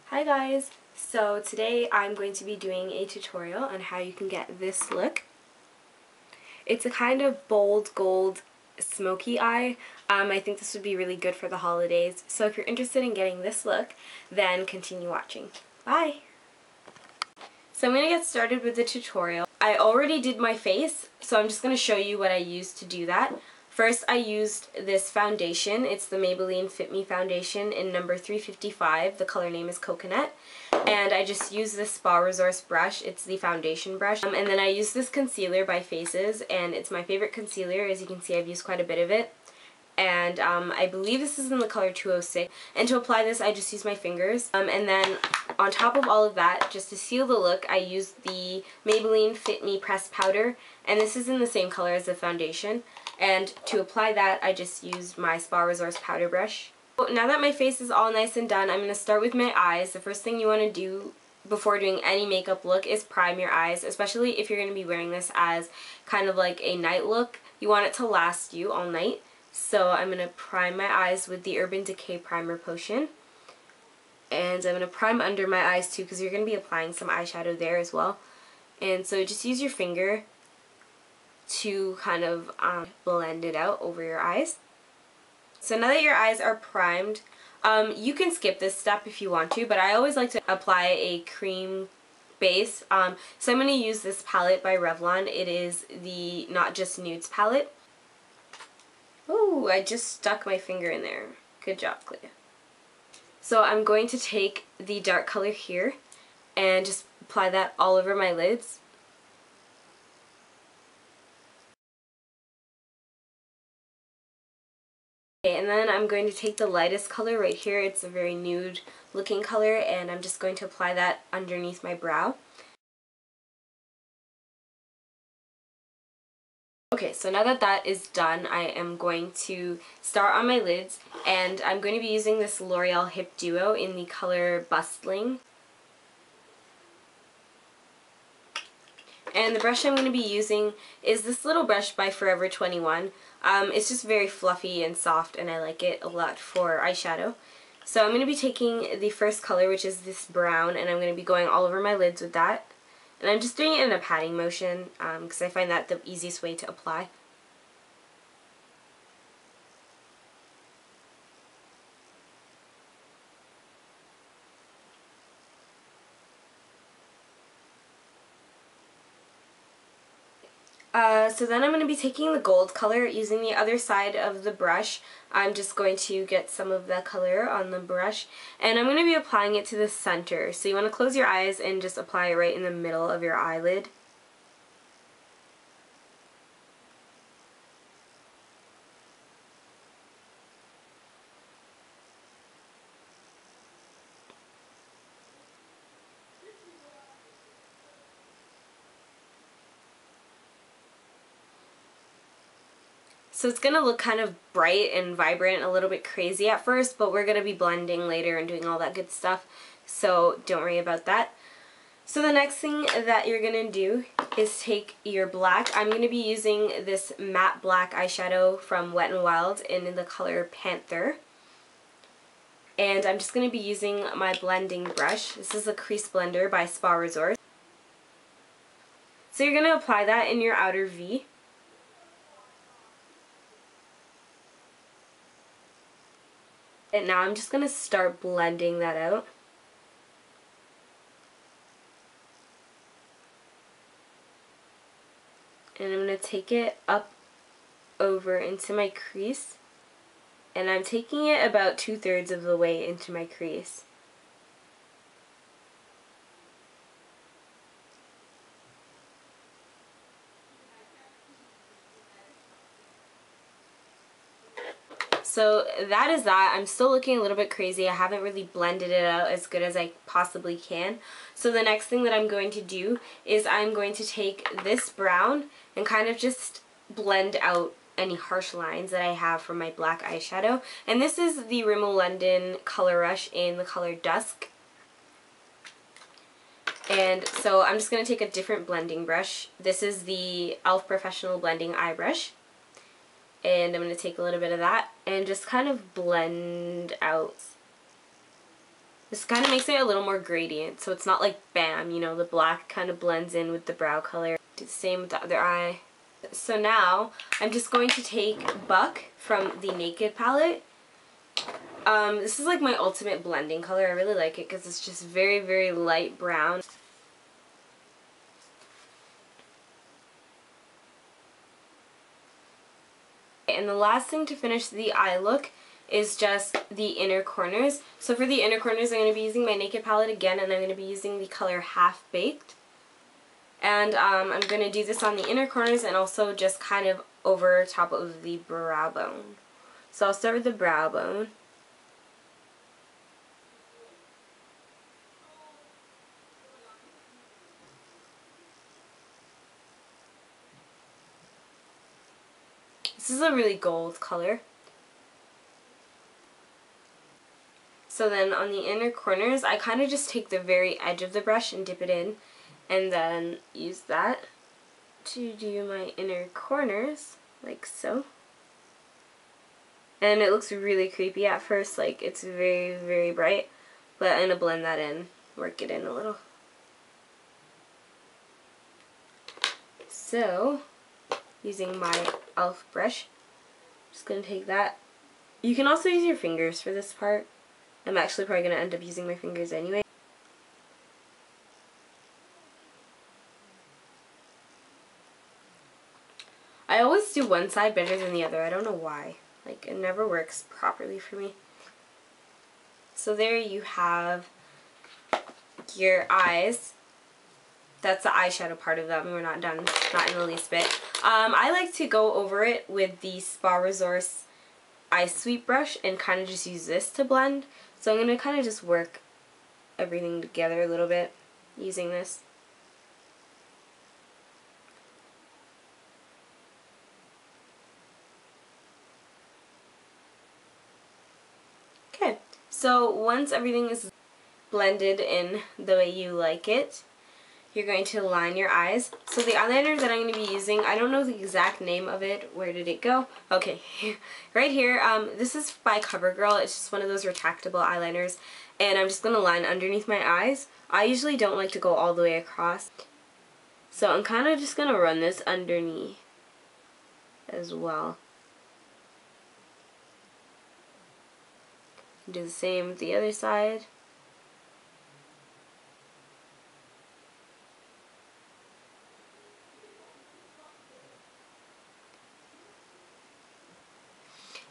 Hi guys! So today I'm going to be doing a tutorial on how you can get this look. It's a kind of bold gold smoky eye. I think this would be really good for the holidays. So if you're interested in getting this look, then continue watching. Bye! So I'm going to get started with the tutorial. I already did my face, so I'm just going to show you what I used to do that. First, I used this foundation. It's the Maybelline Fit Me foundation in number 355. The color name is Coconut. And I just used this Spa Resource brush. It's the foundation brush. And then I used this concealer by Faces, and it's my favorite concealer. As you can see, I've used quite a bit of it. And I believe this is in the color 206. And to apply this, I just use my fingers. And then on top of all of that, just to seal the look, I used the Maybelline Fit Me Pressed Powder. And this is in the same color as the foundation. And to apply that, I just used my Spa Resource powder brush. So now that my face is all nice and done, I'm going to start with my eyes. The first thing you want to do before doing any makeup look is prime your eyes, especially if you're going to be wearing this as kind of like a night look. You want it to last you all night. So I'm going to prime my eyes with the Urban Decay Primer Potion. And I'm going to prime under my eyes too, because you're going to be applying some eyeshadow there as well. And so just use your finger to kind of blend it out over your eyes. So now that your eyes are primed, you can skip this step if you want to, but I always like to apply a cream base. So I'm going to use this palette by Revlon. It is the Not Just Nudes palette. Ooh, I just stuck my finger in there. Good job, Clea. So I'm going to take the dark color here and just apply that all over my lids. Okay, and then I'm going to take the lightest color right here. It's a very nude looking color, and I'm just going to apply that underneath my brow. Okay, so now that that is done, I am going to start on my lids, and I'm going to be using this L'Oreal Hip Duo in the color Bustling. And the brush I'm going to be using is this little brush by Forever 21. It's just very fluffy and soft, and I like it a lot for eyeshadow. So I'm going to be taking the first color, which is this brown, and I'm going to be going all over my lids with that. And I'm just doing it in a patting motion because I find that the easiest way to apply. So then I'm going to be taking the gold color using the other side of the brush. I'm just going to get some of that color on the brush, and I'm going to be applying it to the center. So you want to close your eyes and just apply it right in the middle of your eyelid. So it's going to look kind of bright and vibrant, a little bit crazy at first, but we're going to be blending later and doing all that good stuff, so don't worry about that. So the next thing that you're going to do is take your black. I'm going to be using this matte black eyeshadow from Wet n Wild in the color Panther. And I'm just going to be using my blending brush. This is a crease blender by Spa Resource. So you're going to apply that in your outer V. And now I'm just going to start blending that out. And I'm going to take it up over into my crease. And I'm taking it about 2/3 of the way into my crease. So that is that. I'm still looking a little bit crazy. I haven't really blended it out as good as I possibly can. So the next thing that I'm going to do is I'm going to take this brown and kind of just blend out any harsh lines that I have from my black eyeshadow. And this is the Rimmel London Color Rush in the color Dusk. And so I'm just going to take a different blending brush. This is the e.l.f. Professional Blending Eye Brush. And I'm going to take a little bit of that and just kind of blend out. This kind of makes it a little more gradient, so it's not like bam, you know, the black kind of blends in with the brow color. Do the same with the other eye. So now I'm just going to take Buck from the Naked palette. This is like my ultimate blending color. I really like it because it's just very, very light brown. And the last thing to finish the eye look is just the inner corners. So for the inner corners, I'm going to be using my Naked palette again, and I'm going to be using the color Half Baked. And I'm going to do this on the inner corners and also just kind of over top of the brow bone. So I'll start with the brow bone. This is a really gold color. So then on the inner corners, I kind of just take the very edge of the brush and dip it in, and then use that to do my inner corners, like so. And it looks really creepy at first, like it's very, very bright, but I'm going to blend that in, work it in a little. So, using my e.l.f. brush, I'm just going to take that. You can also use your fingers for this part. I'm actually probably going to end up using my fingers anyway. I always do one side better than the other. I don't know why. Like, it never works properly for me. So there you have your eyes. That's the eyeshadow part of them. We're not done, not in the least bit. I like to go over it with the Spa Resource Eye Sweep brush and kind of just use this to blend. So I'm going to kind of just work everything together a little bit using this. Okay, so once everything is blended in the way you like it, you're going to line your eyes. So the eyeliner that I'm going to be using, I don't know the exact name of it. Where did it go? Okay, right here. This is by CoverGirl. It's just one of those retractable eyeliners. And I'm just going to line underneath my eyes. I usually don't like to go all the way across. So I'm kind of just going to run this underneath as well. Do the same with the other side.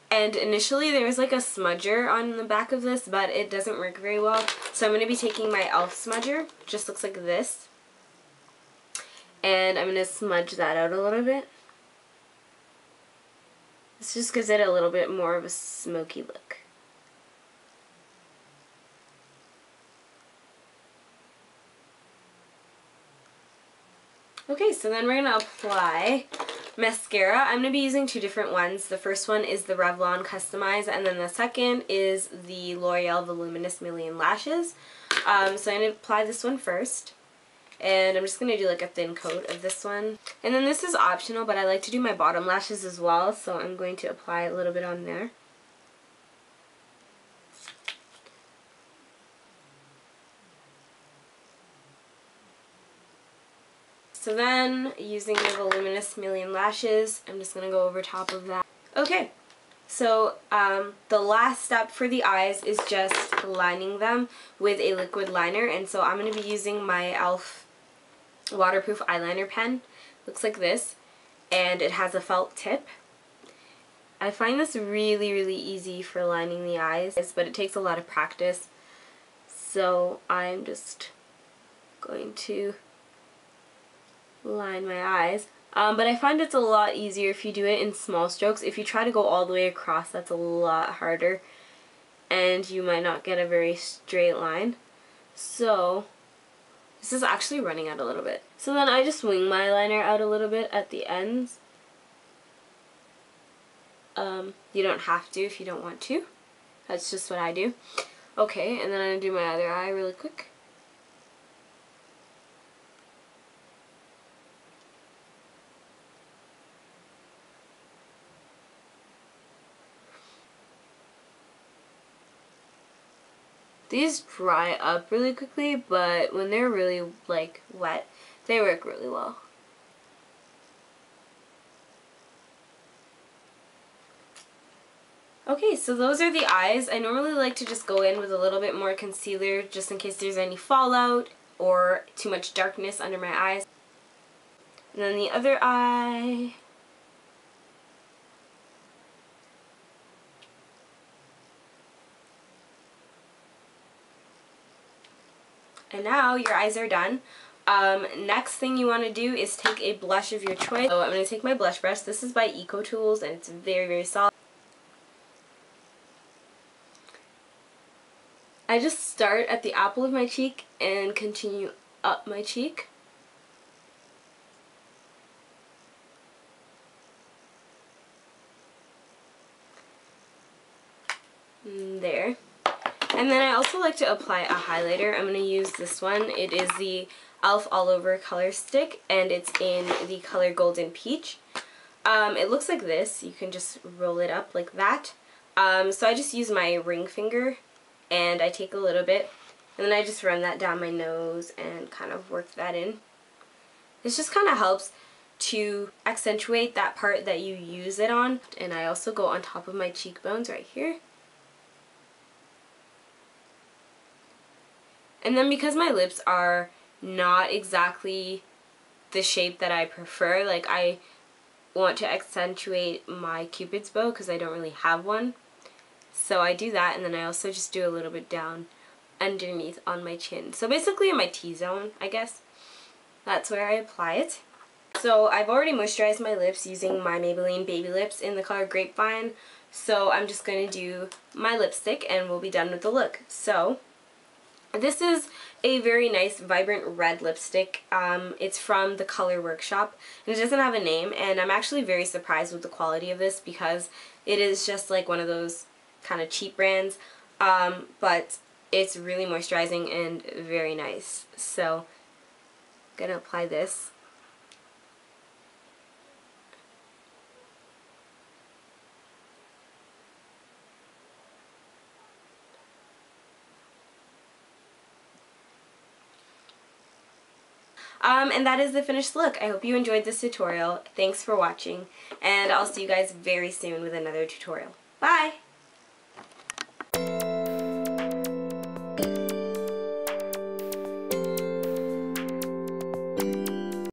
And initially there was like a smudger on the back of this, but it doesn't work very well. So I'm going to be taking my e.l.f. smudger, which just looks like this. And I'm going to smudge that out a little bit. This just gives it a little bit more of a smoky look. Okay, so then we're going to apply mascara. I'm going to be using two different ones. The first one is the Revlon Customize, and then the second is the L'Oreal Voluminous Million Lashes. So I'm going to apply this one first. And I'm just going to do like a thin coat of this one. And then this is optional, but I like to do my bottom lashes as well, so I'm going to apply a little bit on there. So then, using the Voluminous Million Lashes, I'm just going to go over top of that. Okay, so the last step for the eyes is just lining them with a liquid liner, and so I'm going to be using my e.l.f. waterproof eyeliner pen. Looks like this, and it has a felt tip. I find this really, really easy for lining the eyes, but it takes a lot of practice. So I'm just going to line my eyes. But I find it's a lot easier if you do it in small strokes. If you try to go all the way across, that's a lot harder, and you might not get a very straight line. So this is actually running out a little bit. So then I just wing my eyeliner out a little bit at the ends. You don't have to if you don't want to. That's just what I do. Okay, and then I'm going to do my other eye really quick. These dry up really quickly, but when they're really like wet, they work really well. Okay, so those are the eyes. I normally like to just go in with a little bit more concealer just in case there's any fallout or too much darkness under my eyes. And then the other eye. And now your eyes are done. Next thing you want to do is take a blush of your choice. So I'm going to take my blush brush. This is by Eco Tools and it's very, very solid. I just start at the apple of my cheek and continue up my cheek. There. And then I also like to apply a highlighter. I'm going to use this one. It is the e.l.f. All Over Color Stick and it's in the color Golden Peach. It looks like this. You can just roll it up like that. So I just use my ring finger and I take a little bit and then I just run that down my nose and kind of work that in. This just kind of helps to accentuate that part that you use it on. And I also go on top of my cheekbones right here. And then because my lips are not exactly the shape that I prefer, like I want to accentuate my Cupid's bow because I don't really have one. So I do that and then I also just do a little bit down underneath on my chin. So basically in my T-zone, I guess. That's where I apply it. So I've already moisturized my lips using my Maybelline Baby Lips in the color Grapevine. So I'm just going to do my lipstick and we'll be done with the look. So this is a very nice vibrant red lipstick. It's from the Color Workshop and it doesn't have a name, and I'm actually very surprised with the quality of this because it is just like one of those kind of cheap brands, but it's really moisturizing and very nice. So I'm going to apply this. And that is the finished look. I hope you enjoyed this tutorial. Thanks for watching, and I'll see you guys very soon with another tutorial. Bye!